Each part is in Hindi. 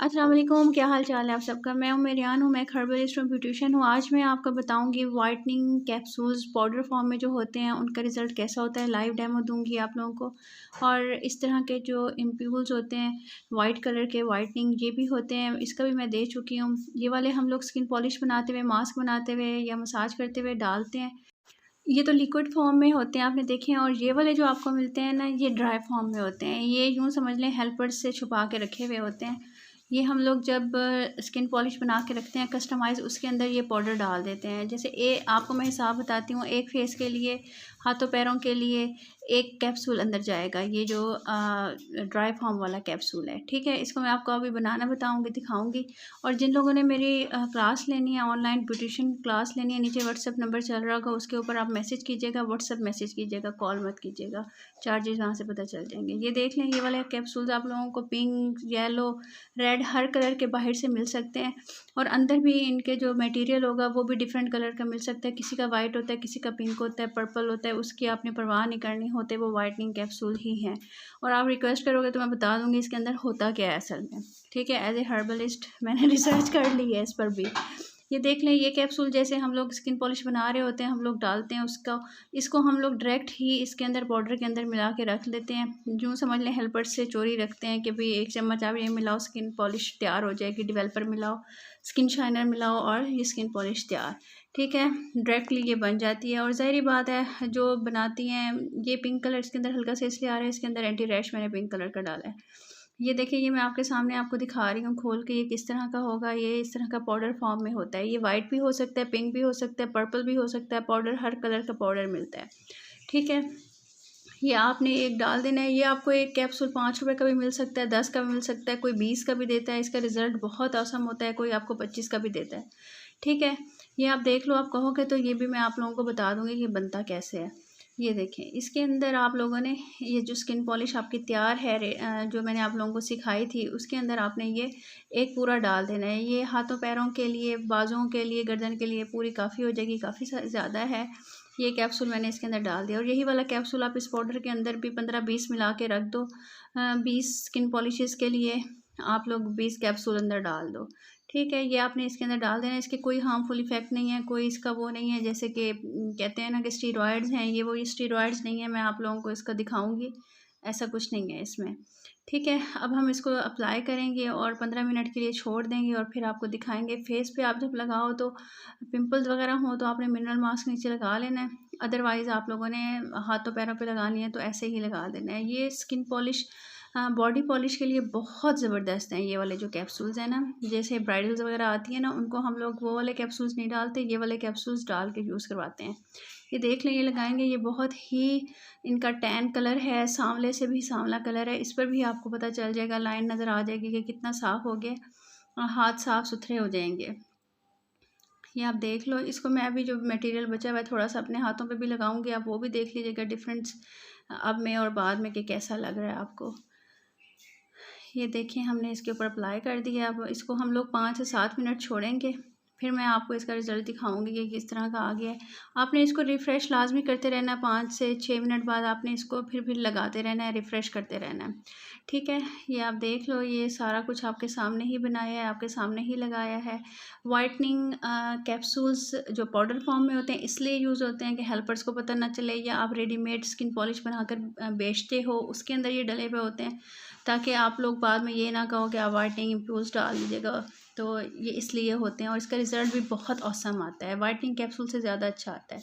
अस्सलाम वालेकुम, क्या हाल चाल है आप सबका। मैं मेरियान हूँ, मैं एक हर्बलिस्ट और ब्यूटिशियन हूँ। आज मैं आपको बताऊँगी वाइटनिंग कैप्सूल्स पाउडर फॉर्म में जो होते हैं उनका रिज़ल्ट कैसा होता है। लाइव डेमो दूँगी आप लोगों को। और इस तरह के जो इम्प्यूल्स होते हैं वाइट कलर के वाइटनिंग ये भी होते हैं, इसका भी मैं दे चुकी हूँ। ये वाले हम लोग स्किन पॉलिश बनाते हुए, मास्क बनाते हुए या मसाज करते हुए डालते हैं। ये तो लिक्विड फॉर्म में होते हैं, आपने देखे हैं। और ये वाले जो आपको मिलते हैं ना, ये ड्राई फॉर्म में होते हैं। ये यूँ समझ लें हेल्पर्स से छुपा के रखे हुए होते हैं। ये हम लोग जब स्किन पॉलिश बना के रखते हैं कस्टमाइज़, उसके अंदर ये पाउडर डाल देते हैं। जैसे आपको मैं हिसाब बताती हूँ, एक फेस के लिए, हाथों पैरों के लिए एक कैप्सूल अंदर जाएगा। ये जो ड्राई फॉर्म वाला कैप्सूल है, ठीक है। इसको मैं आपको अभी बनाना बताऊँगी, दिखाऊँगी। और जिन लोगों ने मेरी क्लास लेनी है, ऑनलाइन ब्यूटिशियन क्लास लेनी है, नीचे व्हाट्सएप नंबर चल रहा होगा, उसके ऊपर आप मैसेज कीजिएगा, व्हाट्सएप मैसेज कीजिएगा, कॉल मत कीजिएगा। चार्जेस वहाँ से पता चल जाएंगे। ये देख लें, ये वाले कैप्सूल्स आप लोगों को पिंक, येलो, रेड हर कलर के बाहर से मिल सकते हैं। और अंदर भी इनके जो मटेरियल होगा वो भी डिफरेंट कलर का मिल सकता है। किसी का वाइट होता है, किसी का पिंक होता है, पर्पल होता है। उसकी आपने परवाह नहीं करनी, होते वो वाइटनिंग कैप्सूल ही हैं। और आप रिक्वेस्ट करोगे तो मैं बता दूंगी इसके अंदर होता क्या है असल में, ठीक है। एज ए हर्बलिस्ट मैंने रिसर्च कर ली है इस पर भी। ये देख लें, ये कैप्सूल जैसे हम लोग स्किन पॉलिश बना रहे होते हैं, हम लोग डालते हैं उसका, इसको हम लोग डायरेक्ट ही इसके अंदर पाउडर के अंदर मिला के रख लेते हैं। यूँ समझ लें हेल्पर से चोरी रखते हैं कि भाई 1 चम्मच आप ये मिलाओ, स्किन पॉलिश तैयार हो जाएगी। डेवलपर मिलाओ, स्किन शाइनर मिलाओ और ये स्किन पॉलिश तैयार, ठीक है। डायरेक्टली ये बन जाती है। और ज़ाहिर बात है जो बनाती हैं, ये पिंक कलर इसके अंदर हल्का से इसलिए आ रहा है, इसके अंदर एंटी रैश मैंने पिंक कलर का डाला है। ये देखिए, ये मैं आपके सामने आपको दिखा रही हूँ खोल के, ये किस तरह का होगा। ये इस तरह का पाउडर फॉर्म में होता है। ये वाइट भी हो सकता है, पिंक भी हो सकता है, पर्पल भी हो सकता है। पाउडर हर कलर का पाउडर मिलता है, ठीक है। ये आपने एक डाल देना है। ये आपको एक कैप्सूल 5 रुपए का भी मिल सकता है, 10 का भी मिल सकता है, कोई 20 का भी देता है। इसका रिज़ल्ट बहुत औसम होता है, कोई आपको 25 का भी देता है, ठीक है। ये आप देख लो, आप कहोगे तो ये भी मैं आप लोगों को बता दूँगी कि बनता कैसे है। ये देखें, इसके अंदर आप लोगों ने ये जो स्किन पॉलिश आपकी तैयार है जो मैंने आप लोगों को सिखाई थी, उसके अंदर आपने ये एक पूरा डाल देना है। ये हाथों पैरों के लिए, बाजुओं के लिए, गर्दन के लिए पूरी काफ़ी हो जाएगी, काफ़ी ज़्यादा है। ये कैप्सूल मैंने इसके अंदर डाल दिया। और यही वाला कैप्सूल आप इस पाउडर के अंदर भी 15-20 मिला के रख दो। 20 स्किन पॉलिशेस के लिए आप लोग 20 कैप्सूल अंदर डाल दो, ठीक है। ये आपने इसके अंदर डाल देना। इसके कोई हार्मफुल इफ़ेक्ट नहीं है, कोई इसका वो नहीं है जैसे कि कहते हैं ना कि स्टीरॉयड्स हैं, ये स्टीरॉयड्स नहीं है। मैं आप लोगों को इसका दिखाऊंगी, ऐसा कुछ नहीं है इसमें, ठीक है। अब हम इसको अप्लाई करेंगे और 15 मिनट के लिए छोड़ देंगे और फिर आपको दिखाएंगे। फेस पे आप जब लगाओ तो पिंपल्स वगैरह हो तो आपने मिनरल मास्क नीचे लगा लेना है। अदरवाइज़ आप लोगों ने हाथों पैरों पे लगानी है तो ऐसे ही लगा देना है। ये स्किन पॉलिश बॉडी पॉलिश के लिए बहुत ज़बरदस्त हैं। ये वाले जो कैप्सूल्स हैं ना, जैसे ब्राइडल्स वगैरह आती हैं ना, उनको हम लोग वो वाले कैप्सूल्स नहीं डालते, ये वाले कैप्सूल्स डाल के यूज़ करवाते हैं। ये देख लें, ये लगाएंगे, ये बहुत ही इनका टैन कलर है, सांवले से भी सांवला कलर है। इस पर भी आपको पता चल जाएगा, लाइन नज़र आ जाएगी कि कितना साफ़ हो गया। हाथ साफ़ सुथरे हो जाएंगे। ये आप देख लो। इसको मैं अभी जो मटेरियल बचा हुआ है थोड़ा सा अपने हाथों पे भी लगाऊंगी, आप वो भी देख लीजिएगा डिफरेंस अब में और बाद में कि कैसा लग रहा है आपको। ये देखें, हमने इसके ऊपर अप्लाई कर दिया। अब इसको हम लोग 5 से 7 मिनट छोड़ेंगे, फिर मैं आपको इसका रिज़ल्ट दिखाऊंगी कि किस तरह का आ गया है। आपने इसको रिफ़्रेश लाजमी करते रहना है। 5 से 6 मिनट बाद आपने इसको फिर लगाते रहना है, रिफ़्रेश करते रहना है, ठीक है। ये आप देख लो, ये सारा कुछ आपके सामने ही बनाया है, आपके सामने ही लगाया है। वाइटनिंग कैप्सूल्स जो पाउडर फॉर्म में होते हैं इसलिए यूज़ होते हैं कि हेल्पर्स को पता ना चले, या आप रेडीमेड स्किन पॉलिश बनाकर बेचते हो उसके अंदर ये डले हुए होते हैं, ताकि आप लोग बाद में ये ना कहो कि आप वाइटनिंग इम्प्यूल्स डाल दीजिएगा। तो ये इसलिए होते हैं और इसका रिज़ल्ट भी बहुत औसम आता है, वाइटनिंग कैप्सूल से ज़्यादा अच्छा आता है।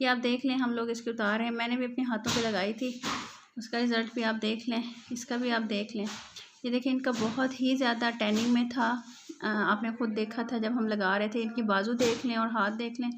ये आप देख लें, हम लोग इसके उतार हैं, मैंने भी अपने हाथों पे लगाई थी, उसका रिज़ल्ट भी आप देख लें, इसका भी आप देख लें। ये देखें, इनका बहुत ही ज़्यादा टैनिंग में था। आपने खुद देखा था जब हम लगा रहे थे। इनकी बाजू देख लें और हाथ देख लें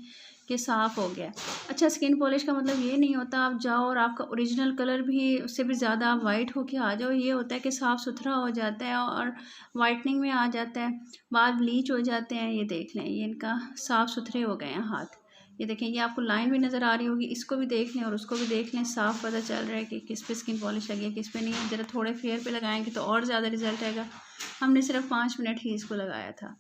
कि साफ़ हो गया। अच्छा, स्किन पॉलिश का मतलब ये नहीं होता आप जाओ और आपका ओरिजिनल कलर भी उससे भी ज़्यादा आप वाइट होके आ जाओ। ये होता है कि साफ़ सुथरा हो जाता है और वाइटनिंग में आ जाता है, बाल ब्लीच हो जाते हैं। ये देख लें, ये इनका साफ़ सुथरे हो गए हैं हाथ। ये देखें, ये आपको लाइन भी नज़र आ रही होगी, इसको भी देख लें और उसको भी देख लें। साफ़ पता चल रहा है कि किस पे स्किन पॉलिश लगी है, किस पे नहीं है। ज़रा थोड़े फेयर पे लगाएंगे तो और ज़्यादा रिजल्ट आएगा। हमने सिर्फ 5 मिनट ही इसको लगाया था।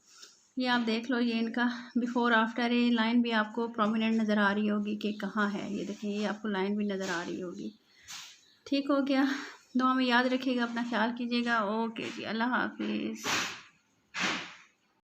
ये आप देख लो, ये इनका बिफ़ोर आफ्टर, ये लाइन भी आपको प्रोमिनेंट नज़र आ रही होगी कि कहाँ है। ये देखें, ये आपको लाइन भी नज़र आ रही होगी। ठीक हो गया। दुआ में याद रखिएगा, अपना ख्याल कीजिएगा। ओके जी, अल्लाह हाफिज़।